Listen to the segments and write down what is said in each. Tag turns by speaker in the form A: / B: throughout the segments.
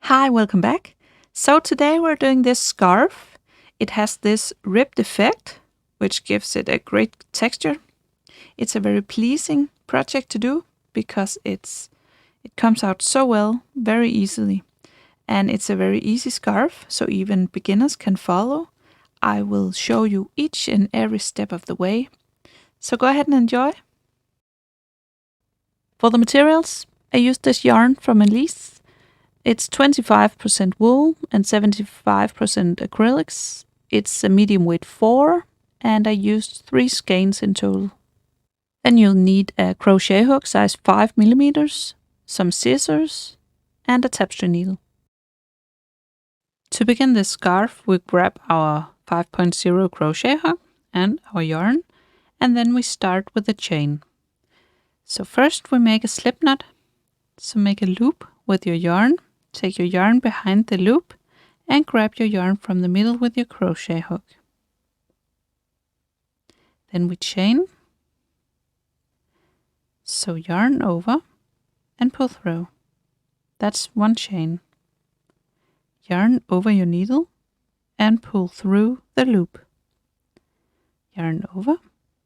A: Hi, welcome back. So today we're doing this scarf. It has this ribbed effect, which gives it a great texture. It's a very pleasing project to do because it comes out so well, very easily. And it's a very easy scarf, so even beginners can follow. I will show you each and every step of the way. So go ahead and enjoy. For the materials, I used this yarn from Elise. It's 25% wool and 75% acrylics. It's a medium weight 4, and I used 3 skeins in total. Then you'll need a crochet hook size 5mm, some scissors, and a tapestry needle. To begin this scarf, we grab our 5.0 crochet hook and our yarn, and then we start with the chain. So first we make a slip knot. So make a loop with your yarn. Take your yarn behind the loop and grab your yarn from the middle with your crochet hook. Then we chain. So yarn over and pull through. That's one chain. Yarn over your needle and pull through the loop. Yarn over,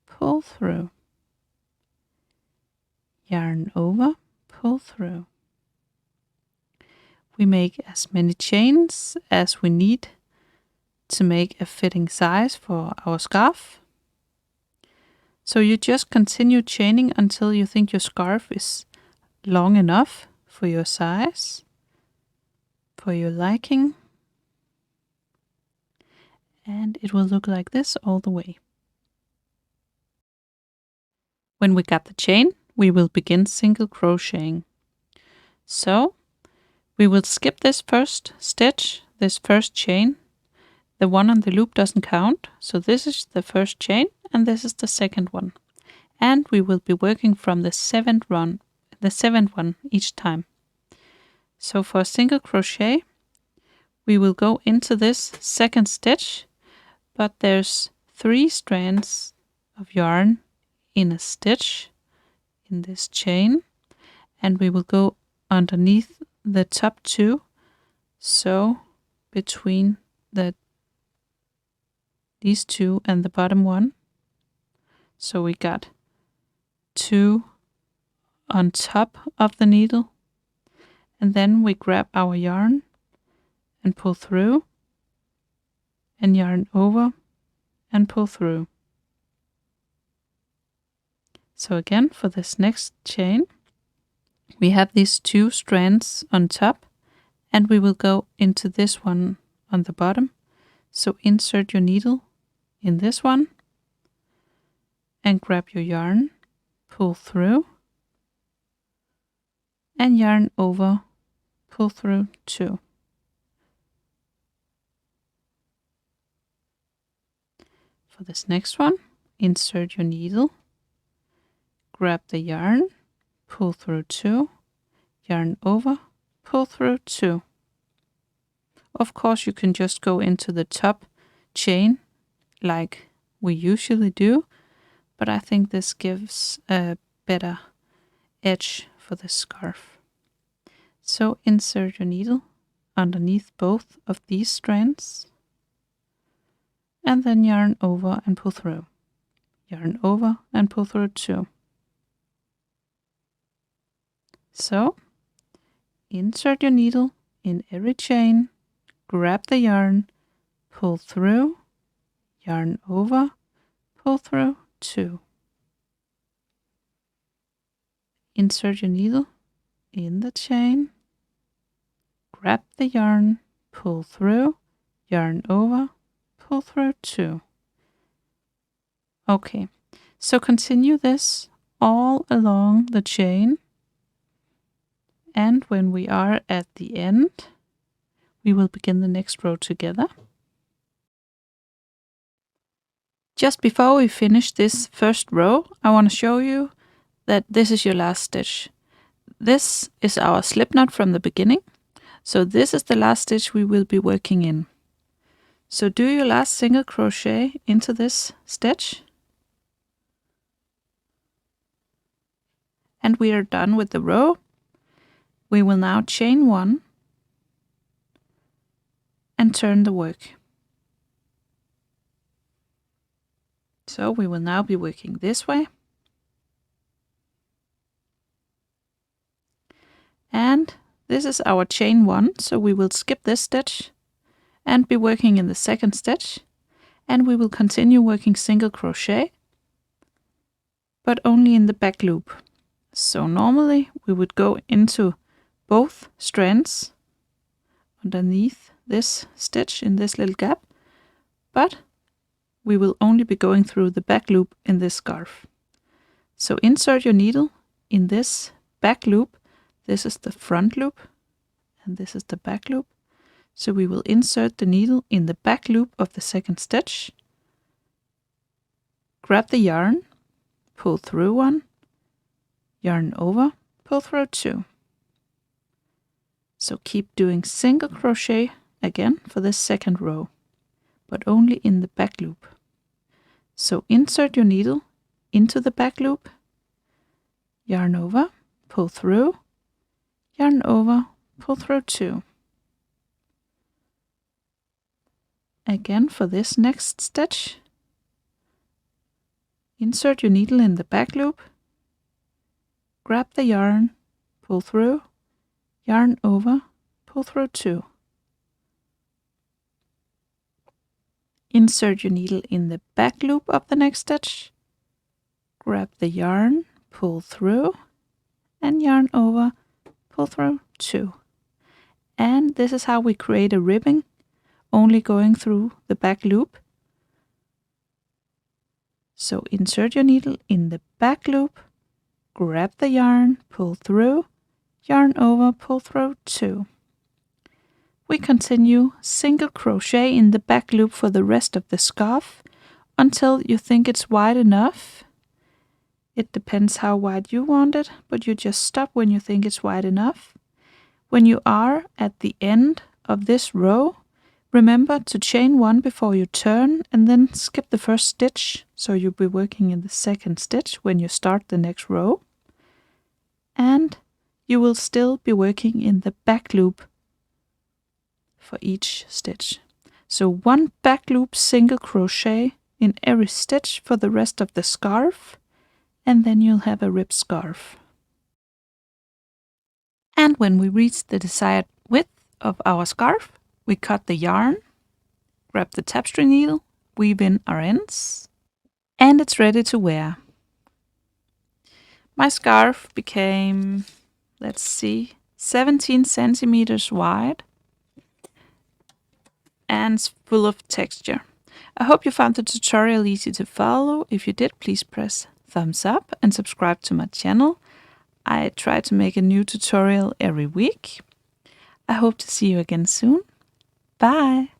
A: pull through. Yarn over, pull through. We make as many chains as we need to make a fitting size for our scarf. So you just continue chaining until you think your scarf is long enough for your size, for your liking. And it will look like this all the way. When we got the chain, we will begin single crocheting. So we will skip this first stitch, this first chain. The one on the loop doesn't count, so this is the first chain and this is the second one. And we will be working from the seventh one each time. So for a single crochet, we will go into this second stitch, but there's 3 strands of yarn in a stitch in this chain, and we will go underneath the top 2, so between these 2 and the bottom one. So we got 2 on top of the needle, and then we grab our yarn and pull through, and yarn over and pull through. So again, for this next chain, we have these 2 strands on top, and we will go into this one on the bottom. So insert your needle in this one and grab your yarn, pull through, and yarn over, pull through 2. For this next one, insert your needle, grab the yarn, pull through 2, yarn over, pull through 2. Of course, you can just go into the top chain like we usually do, but I think this gives a better edge for the scarf. So insert your needle underneath both of these strands, and then yarn over and pull through. Yarn over and pull through 2. So insert your needle in every chain, grab the yarn, pull through, yarn over, pull through 2. Insert your needle in the chain, grab the yarn, pull through, yarn over, pull through 2. Okay, so continue this all along the chain, and when we are at the end, we will begin the next row together. Just before we finish this first row, I want to show you that this is your last stitch. This is our slip knot from the beginning, so this is the last stitch we will be working in. So do your last single crochet into this stitch, and we are done with the row. We will now chain 1, and turn the work. So we will now be working this way. And this is our chain 1, so we will skip this stitch and be working in the second stitch, and we will continue working single crochet, but only in the back loop. So normally we would go into both strands underneath this stitch in this little gap, but we will only be going through the back loop in this scarf. So insert your needle in this back loop. This is the front loop and this is the back loop. So we will insert the needle in the back loop of the second stitch, grab the yarn, pull through 1, yarn over, pull through 2. So keep doing single crochet again for this second row, but only in the back loop. So insert your needle into the back loop, yarn over, pull through, yarn over, pull through 2. Again for this next stitch, insert your needle in the back loop, grab the yarn, pull through, yarn over, pull through 2. Insert your needle in the back loop of the next stitch, grab the yarn, pull through, and yarn over, pull through 2. And this is how we create a ribbing, only going through the back loop. So insert your needle in the back loop, grab the yarn, pull through, yarn over, pull through 2. We continue single crochet in the back loop for the rest of the scarf until you think it's wide enough. It depends how wide you want it, but you just stop when you think it's wide enough. When you are at the end of this row, remember to chain 1 before you turn and then skip the first stitch, so you'll be working in the second stitch when you start the next row. And you will still be working in the back loop for each stitch. So 1 back loop single crochet in every stitch for the rest of the scarf, and then you'll have a ribbed scarf. And when we reach the desired width of our scarf, we cut the yarn, grab the tapestry needle, weave in our ends, and it's ready to wear. My scarf became, let's see, 17 centimeters wide and full of texture. I hope you found the tutorial easy to follow. If you did, please press thumbs up and subscribe to my channel. I try to make a new tutorial every week. I hope to see you again soon. Bye!